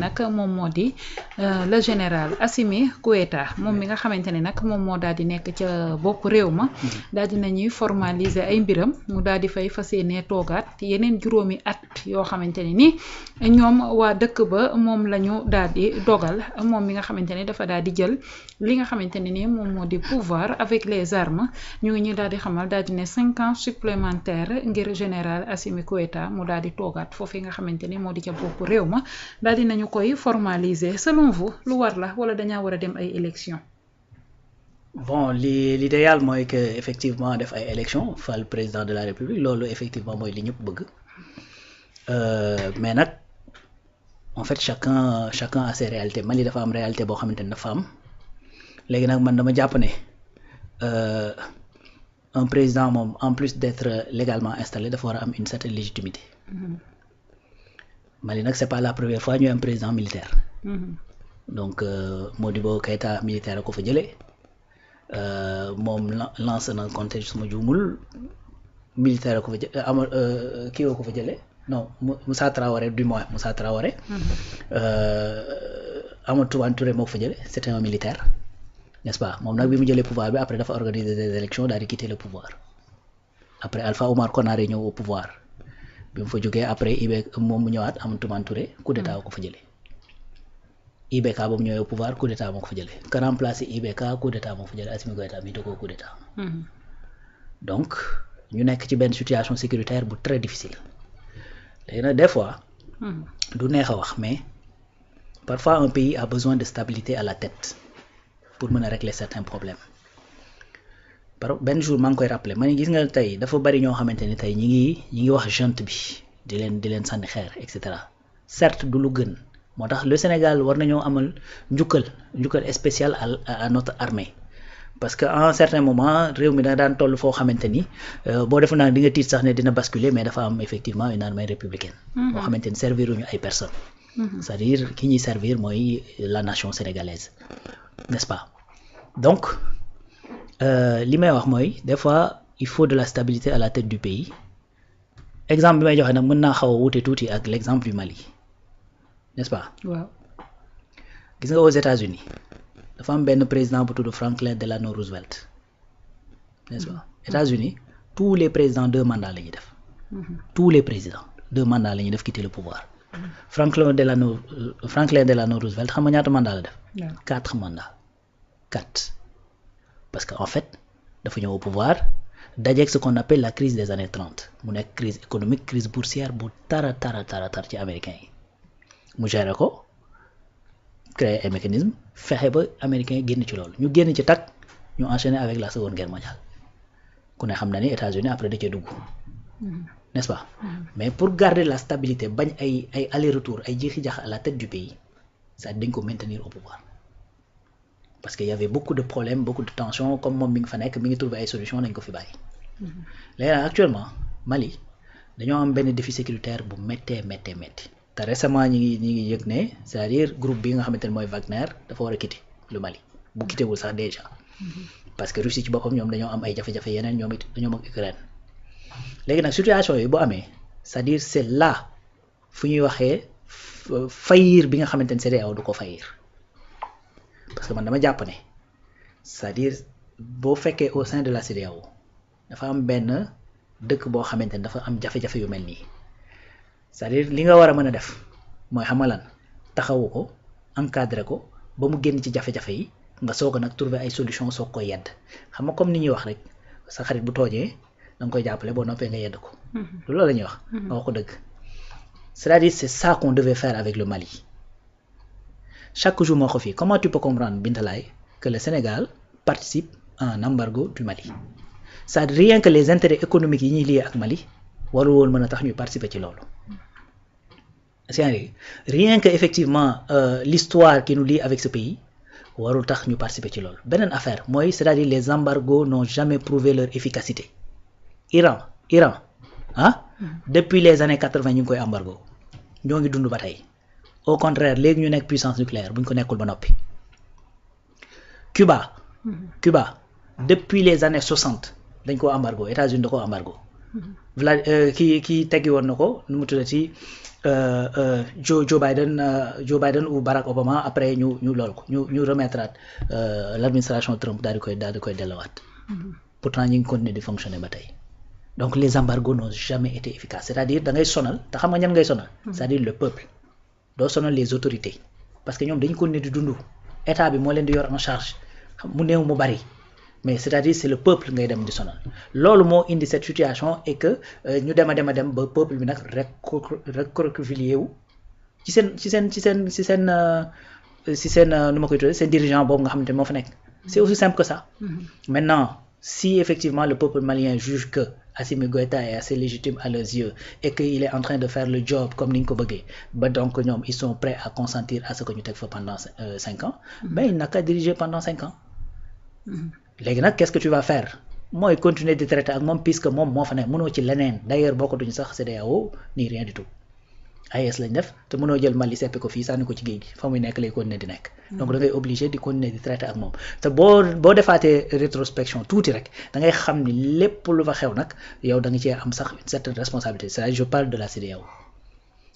nag moom moo di le général Assimi Goïta moom mi nga xamante ne nag moom moo daal di nekk ca bopp réew ma daal di nañuy formaliser ay mbiram mu daal di fay fas yéene toogaat yeneen juróomi at yoo xamante ne ni ñoom waa dëkk ba moom la ñu daal di dogal moom mi nga xamante ne dafa daal di jël li nga xamante ne ni moom moo di pouvoir avec les armes ñu ngi ñu daal di xamal daal di ne 5 ans supplémentaires ngir général Assimi Goïta mu daal di toogaat foofu nga xamante ni moo di ca bopp réew ma daal di nañu koy formaliser selon vous lu war la wala dañaa war a dem ay élections. Bon l'idéal mooy que effectivement def ay élections fal président de la république loolu effectivement mooy li ñëpp bëgg mais nag en fait chacun a ses réalités Mali dafa am réalité boo xamante ne dafa am léegi nag man dama jàpp ne un président moom en plus d'être légalement installé dafa war a am une certaine légitimité. Mali nag c'est pas la première fois ñu am président militaire. Donc Modibo Keïta militaire a ko fa jëlee moom lancé na compté suma juumul militaire a ko fa jëlee kii woo ko fa jëlee non Moussa Traoré du moins Moussa Traoré. Amadou Toumani Touré moo ko fa jëlee c'était un militaire n'est-ce pas moom nag bi mu jëlee pouvoir bi après dafa organiser des élections daal di quitter le pouvoir après Alpha Oumar Konaré ñëw au pouvoir bi mu fa jógee après IBK moom mu ñëwaat Amadou Toumani Touré coup d'état ko fa jëlee IBK ba mu ñëwee au pouvoir coup d'état moo ko fa jëlee ka remplacé IBK coup d'état moo ko fa jëlee Assimi Goïta mi da koo coup d'état donc ñu nekk ci benn situation sécuritaire bu très difficile léegi nag des fois du neex a wax mais parfois un pays a besoin de stabilité à la tête pour mën a régler certains problèmes par benn jour maa ngi koy rappeler ma ne gis nga tey dafa bari ñoo xamante ni tey ñi ngi wax junte bi di leen sànni xeer et cetera certes du lu gën moo tax le Sénégal war nañoo amal njukkal spécial à notre armée parce que à un certain moment réew mi da daan toll foo xamante ni boo defoon naa di nga tiit sax ne dina basculer mais dafa am effectivement une armée républicaine boo xamante ni serviruñu ay personnes c'est-à-dire ki ñuy servir mooy la nation sénégalaise n'est-ce pas donc li may wax mooy des fois il faut de la stabilité à la tête du pays exemple bi may joxe nag mën naa xaw a wuute tuuti ak l'exemple du Mali n'est-ce pas waaw gis nga aux États-Unis dafa am benn président bu tudd Franklin Delano Roosevelt n'est-ce pas États-Unis tous les présidents 2 mandats la ñuy def tous les présidents 2 mandats la ñuy def quitter le pouvoir Franklin Delano Roosevelt xam nga ñaata mandat la def 4 mandats 4 parce que en fait dafa ñëw au pouvoir dajeeg ce qu'on appelle la crise des années 30 mu nekk crise économique crise boursière bu tara ci américains yi mu géré ko créer ay mécanismes fexe ba américains yi génn ci loolu ñu génn ci takk ñu enchaîner avec la seconde guerre mondiale ku ne xam na ni États-Unis après da cee dugg n'est-ce pas mais pour garder la stabilité bañ ay aller-retour ay jiixi jax à la tête du pays ça dañ ko maintenir au pouvoir parce que y avait beaucoup de problèmes beaucoup de tensions comme moom mi ngi fa nekk mi ngi trouver ay solutions nañ ko fi bàyyi léegi nag actuellement Mali dañoo am benn défi sécuritaire bu métti te récemment ñi ngi yëg ne c'est-à-dire groupe bi nga xamante ne mooy Wagner dafa war a quitter le Mali bu quitté wul sax déjà parce que Russie ci boppam ñoom dañoo am ay jafe-jafe yeneen ñoom it dañoo mag Ukraine léegi nag situation yi bu amee c'est-à-dire c'est là fu ñuy waxee faillir bi nga xamante ne CEDEAO du ko faillir parce que man dama jàpp ne c'est-à-dire boo fekkee au sein de la CEDEAO dafa am benn dëkk boo xamante ne dafa am jafe-jafe yu mel nii c'est-à-dire li nga war a mën a def mooy xamalan taxawu ko encadrer ko ba mu génn ci jafe-jafe yi nga soog a nag trouver ay solution soog koy yedd xam nga comme ni ñuy wax rek sa xarit bu toojee da nga koy jàppale boo noppee nga yedd ko loolu la ñuy wax nga wax ko dëgg c'est-à-dire c'est ça qu'on devait faire avec le Mali chaque jour moo ko fii comment tu peux comprendre Bintalaay que le Sénégal participe à un embargo du Mali c'est-à-dire rien que les intérêts économiques yi ñuy lié ak Mali warul woon mën a tax ñuy participer ci loolu c'est-à-dire rien que effectivement l'histoire qui nous lie avec ce pays warul tax ñu participer ci loolu beneen affaire mooy c'est-à-dire les embargos n'ont jamais prouvé leur efficacité Iran depuis les années 80 ñu ngi koy embargo ñoo ngi dund ba tey au contraire léegi ñu nekk puissance nucléaire bu ñu ko nekkul ba noppi Cuba depuis les années 60 dañ koo embargo États-Unis da koo embargo kii teggi woon na ko nu mu tuddati Joe Biden ou Barack Obama après ñu lool ko ñu remettre l'administration Trump daal di koy delluwaat. Pourtant ñu ngi continuer di fonctionner ba tey. Donc les embargos n'ont jamais été efficaces, c'est-à-dire da ngay sonal te xam nga ñan ngay sonal. C'est-à-dire le peuple doo sonal les autorités parce que ñoom dañu continuer di dund état bi moo leen di yor en charge mu néew mu bari mais c'est-à-dire c'est le peuple ngay dem di sonal loolu moo indi cette situation et que ñu dem a dem ba peuple bi nag recroquevillé wu ci seen nu ma koy tuddee seen dirigeant boobu nga xamante ne moo fa nekk. C'est aussi simple que ça. Maintenant si effectivement le peuple malien juge que Assimi Goïta est assez légitime à leurs yeux et qu'il est en train de faire le job comme ni ñu ko bëggee ba donc ñoom ils sont prêts à consentir à ce que ñu teg fa pendant 5 ans mais il n'a qu'à diriger pendant 5 ans léegi nag qu'est-ce que tu vas faire mooy continuer di traiter ak moom puisque moom moo fa nekk mënoo ci leneen d'ailleurs bokkatuñu sax CEDEAO ni rien du tout AES lañ def te mënoo jël Mali seppi ko fii sànni ko ci géej gi fa muy nekk lay continuer di nekk donc da ngay obligé di continuer di traiter ak moom te boo defaatee rétrospection tuuti rek da ngay xam ni lépp lu fa xew nag yow da nga cee am sax une certaine responsabilité c'est-à-dire je parle de la CEDEAO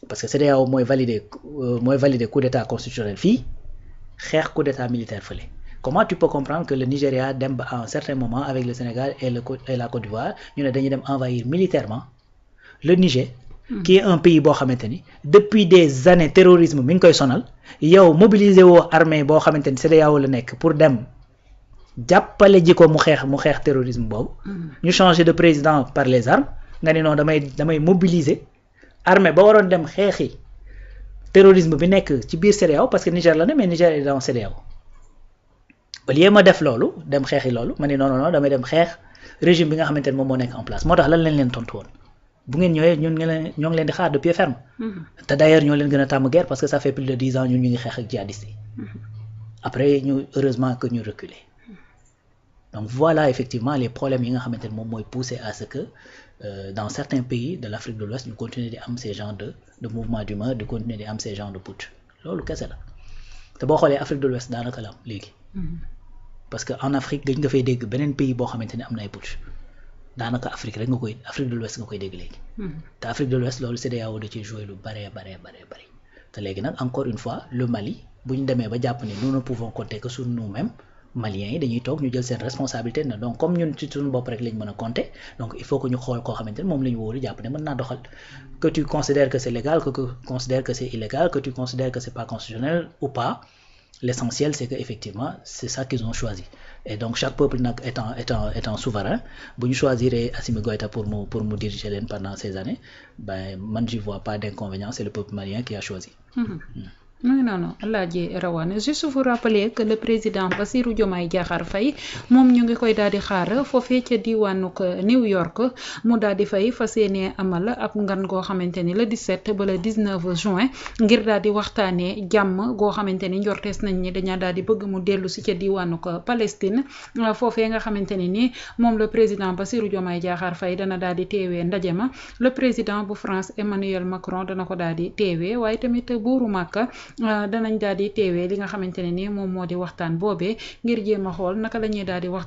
parce que CEDEAO mooy valider coup d'état constitutionnel fii xeex coup d'état militaire fële. Comment tu peux comprendre que le Nigeria dem ba à un certain moment avec le Sénégal et la Côte d'Ivoire ñu ne dañuy dem envahir militairement le Niger qui est un pays boo xamante ni depuis des années terrorisme mi ngi koy sonal yow mobiliser woo armée boo xamante ni CEDEAO la nekk pour dem jàppale ji ko mu xeex terrorisme boobu ñu changer de président par les armes nga ni non damay mobiliser armée ba waroon dem xeexi terrorisme bi nekk ci biir CEDEAO parce que Niger la ne mais Niger est dans CEDEAO au lieu ma def loolu dem xeexi loolu ma ni non damay dem xeex régime bi nga xamante ne moom moo nekk en place moo tax lan lañ leen tontu woon bu ngeen ñëwee ñoo ngi leen di xaar de pied ferme te d'ailleurs ñoo leen gën a tàmm guerre parce que ça fait plus de 10 ans ñun ñu ngi xeex ak djihadistes yi après heureusement que ñu reculer donc voilà effectivement les problèmes yi nga xamante ne moom mooy pousser à ce que dans certains pays de l'Afrique de l'Ouest ñu continuer di am ces genres de mouvements d'humeur di continuer di am ces genres de putsch loolu kese la te boo xoolee Afrique de l'Ouest daanaka la am léegi parce que en Afrique gëj nga fay dégg beneen pays boo xamante ne am na ay putsch daanaka Afrique de l'Ouest nga koy dégg léegi te Afrique de l'Ouest loolu CEDEAO da ciy jouer lu bare te léegi nag encore une fois le Mali bu ñu demee ba jàpp ne nous ne pouvons compter que sur nous-mêmes Maliens yi dañuy toog ñu jël seen responsabilité na donc comme ñun ci suñu bopp rek lañ mën a compter donc il faut que ñu xool koo xamante ne moom la ñu wóolu jàpp ne mën naa doxal que tu considères que c'est légal que tu considères que c'est illégal que tu considères que c'est pas constitutionnel ou pas. L'essentiel c'est que effectivement c'est ça qu'ils ont choisi et donc chaque peuple nag étant souverain bu ñu choisiree Assimi Goïta pour mu diriger leen pendant ces années ben man j'y vois pas d'inconvénient c'est le peuple malien qui a choisi. non Alaaji Rawane juste vous rappeler que le président Bassirou Diomaye Diakhar Faye moom ñu ngi koy daal di xaar foofee ca diwaanuk New York mu daal di fay fas yéene amal ab ngan goo xamante ni le 17 ba le 19 juin ngir daal di waxtaanee jàmm goo xamante ni njortees nañ ni dañaa daal di bëgg mu dellu si ca diwaanuk Palestine foofee nga xamante ni moom le président Bassirou Diomaye Diakhar Faye dana daal di teewee ndaje ma le président bu France Emmanuel Macron dana ko daal di teewee waaye tamit buuru Makka danañ daal di teewee li nga xamante ne ni moom moo di waxtaan boobee ngir jéem a xool naka la ñuy daal di waxtaan